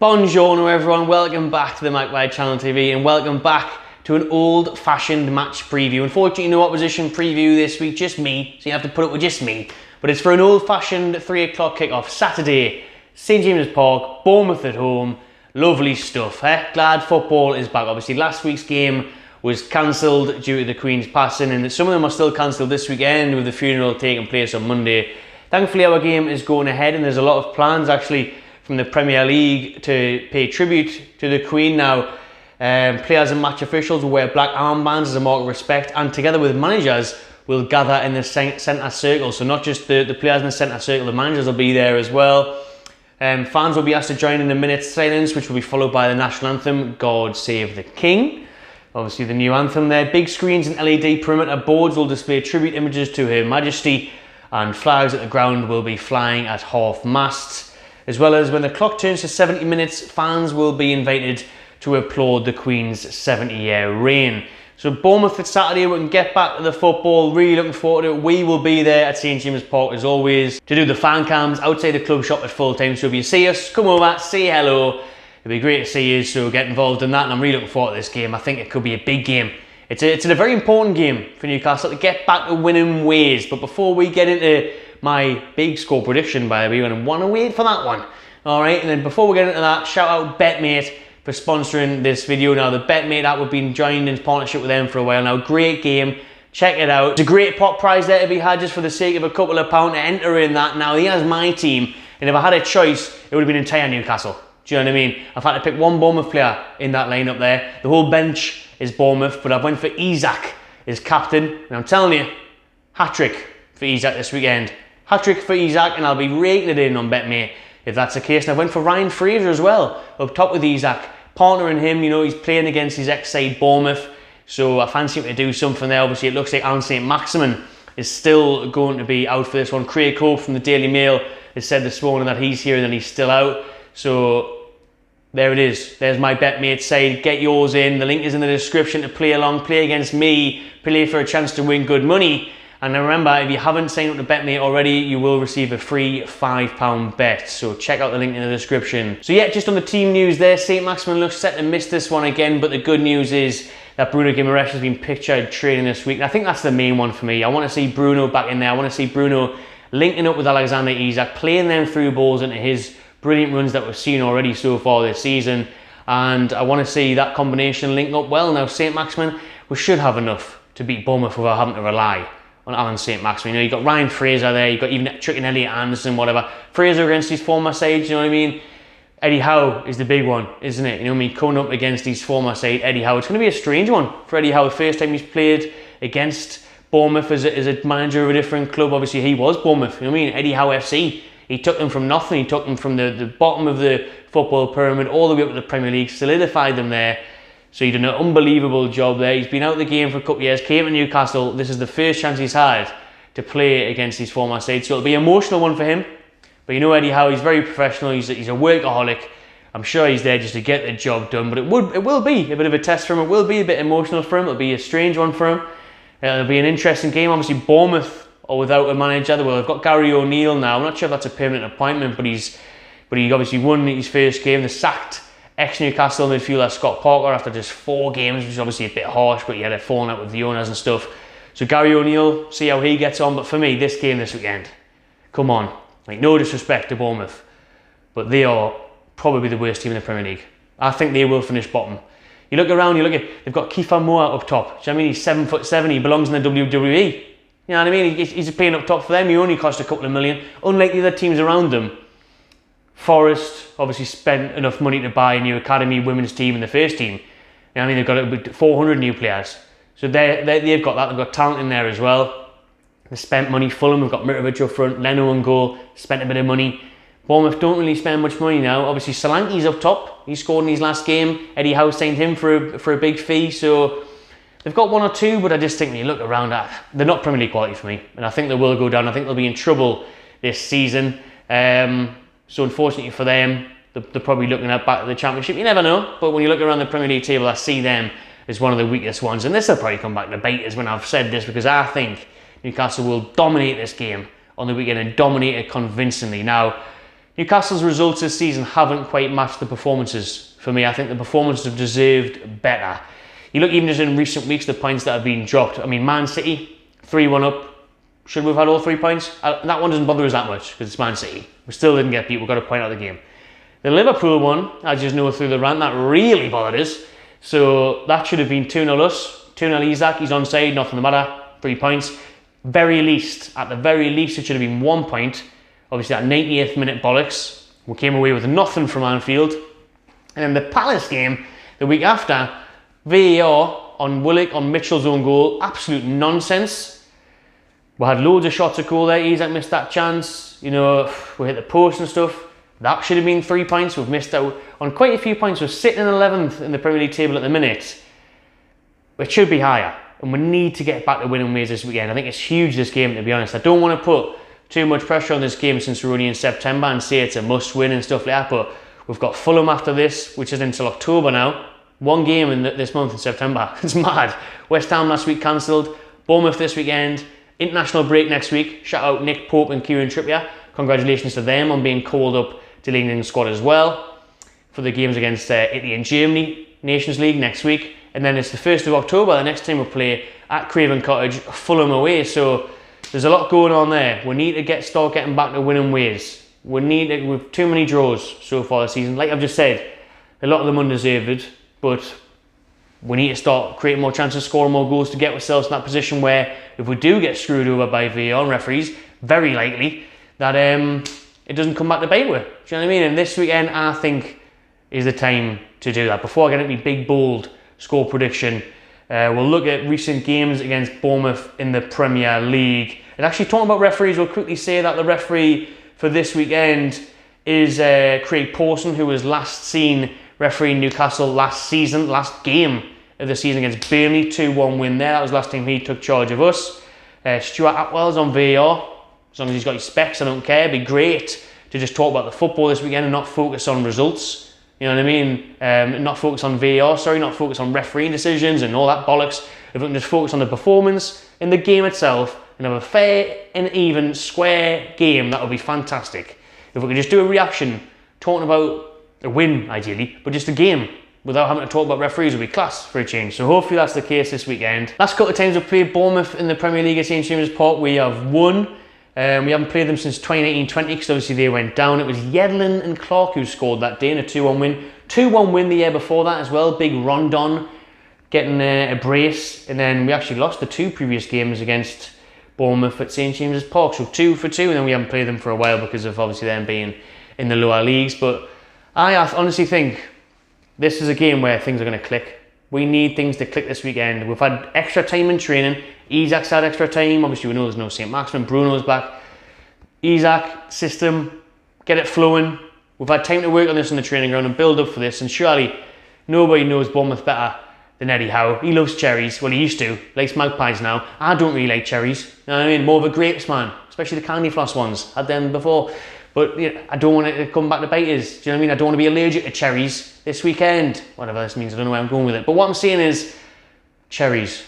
Buongiorno everyone, welcome back to the Magpie Channel TV and welcome back to an old-fashioned match preview. Unfortunately, no opposition preview this week, just me, so you have to put up with just me. But it's for an old-fashioned 3 o'clock kickoff, Saturday, St James's Park, Bournemouth at home. Lovely stuff, eh? Glad football is back. Obviously, last week's game was cancelled due to the Queen's passing, and some of them are still cancelled this weekend with the funeral taking place on Monday. Thankfully, our game is going ahead, and there's a lot of plans actually from the Premier League to pay tribute to the Queen now. Players and match officials will wear black armbands as a mark of respect, and together with managers will gather in the centre circle. So not just the players in the centre circle, the managers will be there as well. Fans will be asked to join in a minute's silence, which will be followed by the national anthem, God Save the King. Obviously the new anthem there. Big screens and LED perimeter boards will display tribute images to Her Majesty, and flags at the ground will be flying at half-mast. As well as when the clock turns to 70 minutes, fans will be invited to applaud the Queen's 70-year reign. So Bournemouth it's Saturday, we can get back to the football, really looking forward to it. We will be there at St James's Park as always to do the fan cams outside the club shop at full time. So if you see us, come over, say hello. It'd be great to see you, so get involved in that, and I'm really looking forward to this game. I think it could be a big game. It's a very important game for Newcastle to get back to winning ways. But before we get into my big score prediction, by the way, you're going to want to wait for that one. Alright, and then before we get into that, shout out BetMate for sponsoring this video. Now, the BetMate app, we've been joined in partnership with them for a while now. Great game. Check it out. It's a great pot prize there to be had just for the sake of a couple of pounds to enter in that. Now, here's my team, and if I had a choice, it would have been entire Newcastle. Do you know what I mean? I've had to pick one Bournemouth player in that lineup there. The whole bench is Bournemouth, but I've went for Isak as captain, and I'm telling you, hat-trick for Isak this weekend. Hat-trick for Isak, and I'll be raking it in on BetMate if that's the case. And I went for Ryan Fraser as well, up top with Isak. Partnering him, you know, he's playing against his ex-side Bournemouth, so I fancy him to do something there. Obviously, it looks like Alan St-Maximin is still going to be out for this one. Craig Hope from the Daily Mail has said this morning that he's here and then he's still out. So there it is. There's my BetMate side. Get yours in. The link is in the description to play along, play against me, play for a chance to win good money. And remember, if you haven't signed up to BetMate already, you will receive a free £5 bet. So check out the link in the description. So yeah, just on the team news there, St-Maximin looks set to miss this one again, but the good news is that Bruno Guimaraes has been pictured training this week. And I think that's the main one for me. I want to see Bruno back in there. I want to see Bruno linking up with Alexander Isak, playing them through balls into his brilliant runs that we've seen already so far this season. And I want to see that combination link up well. Now, St-Maximin, we should have enough to beat Bournemouth without having to rely on Alan St-Maximin. You know, you've got Ryan Fraser there, you've got even Trick and Elliot Anderson, whatever. Fraser against his former side, you know what I mean? Eddie Howe is the big one, isn't it? You know what I mean? Coming up against his former side, Eddie Howe. It's going to be a strange one for Eddie Howe. The first time he's played against Bournemouth as a manager of a different club. Obviously, he was Bournemouth, you know what I mean? Eddie Howe FC. He took them from nothing. He took them from the bottom of the football pyramid all the way up to the Premier League, solidified them there. So he did an unbelievable job there. He's been out of the game for a couple of years, came to Newcastle. This is the first chance he's had to play against his former side. So it'll be an emotional one for him. But you know Eddie Howe, he's very professional. He's a workaholic. I'm sure he's there just to get the job done. But it will be a bit of a test for him. It will be a bit emotional for him. It'll be a strange one for him. It'll be an interesting game. Obviously, Bournemouth or without a manager. Well, they've got Gary O'Neill now. I'm not sure if that's a permanent appointment, but he obviously won his first game. They sacked ex-Newcastle midfielder Scott Parker after just 4 games, which is obviously a bit harsh, but he had a falling out with the owners and stuff. So Gary O'Neill, see how he gets on. But for me, this game this weekend, come on. Like, no disrespect to Bournemouth, but they are probably the worst team in the Premier League. I think they will finish bottom. You look around, they've got Kiefer Moore up top. Do you know what I mean? He's 7'7", he belongs in the WWE. You know what I mean? He's playing up top for them. He only cost a couple of million. Unlike the other teams around them, Forest obviously spent enough money to buy a new academy women's team and the first team. You know what I mean? They've got 400 new players. So they've got that. They've got talent in there as well. They spent money. Fulham have got Mitrovic up front, Leno on goal, spent a bit of money. Bournemouth don't really spend much money now. Obviously, Solanke's up top. He scored in his last game. Eddie Howe signed him for a big fee. So they've got 1 or 2, but I just think when you look around, they're not Premier League quality for me. And I think they will go down. I think they'll be in trouble this season. So unfortunately for them, they're probably looking at back to the Championship. You never know. But when you look around the Premier League table, I see them as one of the weakest ones. And this will probably come back to bite us when I've said this, because I think Newcastle will dominate this game on the weekend and dominate it convincingly. Now, Newcastle's results this season haven't quite matched the performances for me. I think the performances have deserved better. You look even just in recent weeks, the points that have been dropped. I mean, Man City, 3-1 up. Should we have had all 3 points? That one doesn't bother us that much because it's Man City. We still didn't get beat. We got a point out of the game. The Liverpool one, I just know through the rant, that really bothered us. So that should have been 2-0 us. 2-0 Isak, he's onside, nothing the matter. 3 points. At the very least, it should have been 1 point. Obviously, that 90th minute bollocks. We came away with nothing from Anfield. And then the Palace game, the week after, VAR on Willock, on Mitchell's own goal. Absolute nonsense. We had loads of shots at goal there. Isak missed that chance. You know, we hit the post and stuff. That should have been 3 points. We've missed out on quite a few points. We're sitting in 11th in the Premier League table at the minute. It should be higher. And we need to get back to winning ways this weekend. I think it's huge, this game, to be honest. I don't want to put too much pressure on this game since we're only in September and say it's a must-win and stuff like that. But we've got Fulham after this, which is until October now. 1 game in this month in September. It's mad. West Ham last week cancelled. Bournemouth this weekend. International break next week. Shout out Nick Pope and Kieran Trippier. Congratulations to them on being called up to the England squad as well for the games against Italy and Germany, Nations League next week. And then it's the 1st of October, the next time we'll play at Craven Cottage, Fulham away. So there's a lot going on there. We need to start getting back to winning ways. We've too many draws so far this season. Like I've just said, a lot of them undeserved, but we need to start creating more chances, scoring more goals to get ourselves in that position where if we do get screwed over by VAR and referees, very likely that it doesn't come back to bite with. Do you know what I mean? And this weekend, I think, is the time to do that. Before I get into my big, bold score prediction, we'll look at recent games against Bournemouth in the Premier League. And actually, talking about referees, we'll quickly say that the referee for this weekend is Craig Pawson, who was last seen refereeing Newcastle last game of the season against Burnley, 2-1 win there. That was the last time he took charge of us. Stuart Atwell's on VAR. As long as he's got his specs, I don't care. It'd be great to just talk about the football this weekend and not focus on results. You know what I mean? Not focus on VAR, not focus on refereeing decisions and all that bollocks. If we can just focus on the performance in the game itself and have a fair and even square game, that would be fantastic. If we could just do a reaction, talking about a win, ideally, but just a game, without having to talk about referees, would be class for a change. So hopefully that's the case this weekend. Last couple of times we've played Bournemouth in the Premier League at St James's Park, we have won. We haven't played them since 2019-20 because obviously they went down. It was Yedlin and Clark who scored that day in a 2-1 win. 2-1 win the year before that as well. Big Rondon getting a brace. And then we actually lost the 2 previous games against Bournemouth at St James's Park. So 2 for 2, and then we haven't played them for a while because of obviously them being in the lower leagues. But I honestly think this is a game where things are going to click. We need things to click this weekend. We've had extra time in training. Isak's had extra time. Obviously, we know there's no St. Maximin. Bruno's back. Isak, system, get it flowing. We've had time to work on this on the training ground and build up for this. And surely, nobody knows Bournemouth better than Eddie Howe. He loves cherries. Well, he used to. Likes magpies now. I don't really like cherries. You know what I mean? More of a grapes man. Especially the candy floss ones. Had them before. But you know, I don't want it to come back to bite us. Do you know what I mean? I don't want to be allergic to cherries this weekend. Whatever this means, I don't know where I'm going with it. But what I'm saying is, cherries.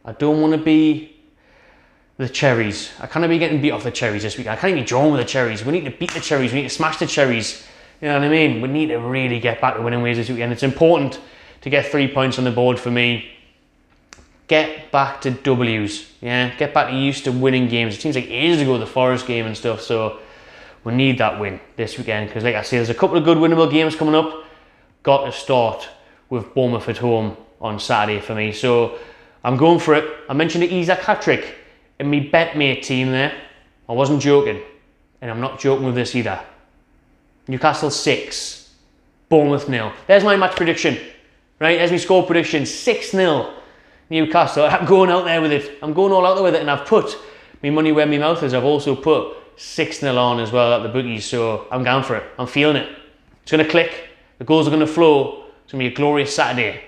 I don't want to be the cherries. I can't be getting beat off the cherries this weekend. I can't even be drawn with the cherries. We need to beat the cherries. We need to smash the cherries. You know what I mean? We need to really get back to winning ways this weekend. It's important to get 3 points on the board for me. Get back to W's. Yeah, get back to used to winning games. It seems like ages ago, the Forest game and stuff. So we need that win this weekend because, like I say, there's a couple of good winnable games coming up. Got to start with Bournemouth at home on Saturday for me. So I'm going for it. I mentioned the Isak hat-trick in my betmate team there. I wasn't joking. And I'm not joking with this either. Newcastle 6, Bournemouth 0. There's my match prediction. Right, there's my score prediction. 6-0 Newcastle. I'm going out there with it. I'm going all out there with it. And I've put my money where my mouth is. I've also put 6-0 on as well at the bookies, so I'm going for it. I'm feeling it. It's going to click. The goals are going to flow. It's going to be a glorious Saturday.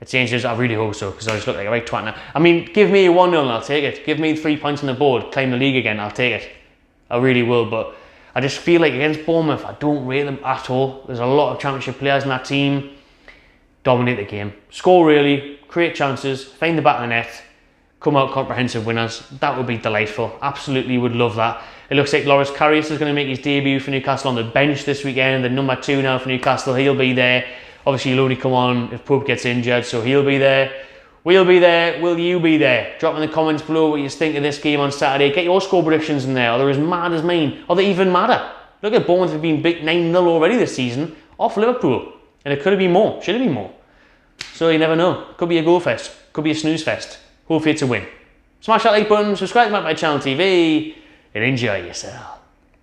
It changes. I really hope so because I just look like a right twat now. I mean, give me a 1-0 and I'll take it. Give me 3 points on the board. Claim the league again. I'll take it. I really will. But I just feel like against Bournemouth, I don't rate them at all. There's a lot of championship players in that team. Dominate the game. Score really. Create chances. Find the back of the net. come out comprehensive winners. That would be delightful. Absolutely would love that. It looks like Loris Karius is going to make his debut for Newcastle on the bench this weekend. The number 2 now for Newcastle. He'll be there. Obviously, he'll only come on if Pope gets injured, so he'll be there. We'll be there. Will you be there? Drop in the comments below what you think of this game on Saturday. Get your score predictions in there. Are they as mad as mine? Are they even madder? Look at Bournemouth have been beat 9-0 already this season off Liverpool. And it could have been more. Should have been more. So you never know. Could be a goal fest. Could be a snooze fest. Hopefully it's a win. Smash that like button, subscribe to my channel TV, and enjoy yourself.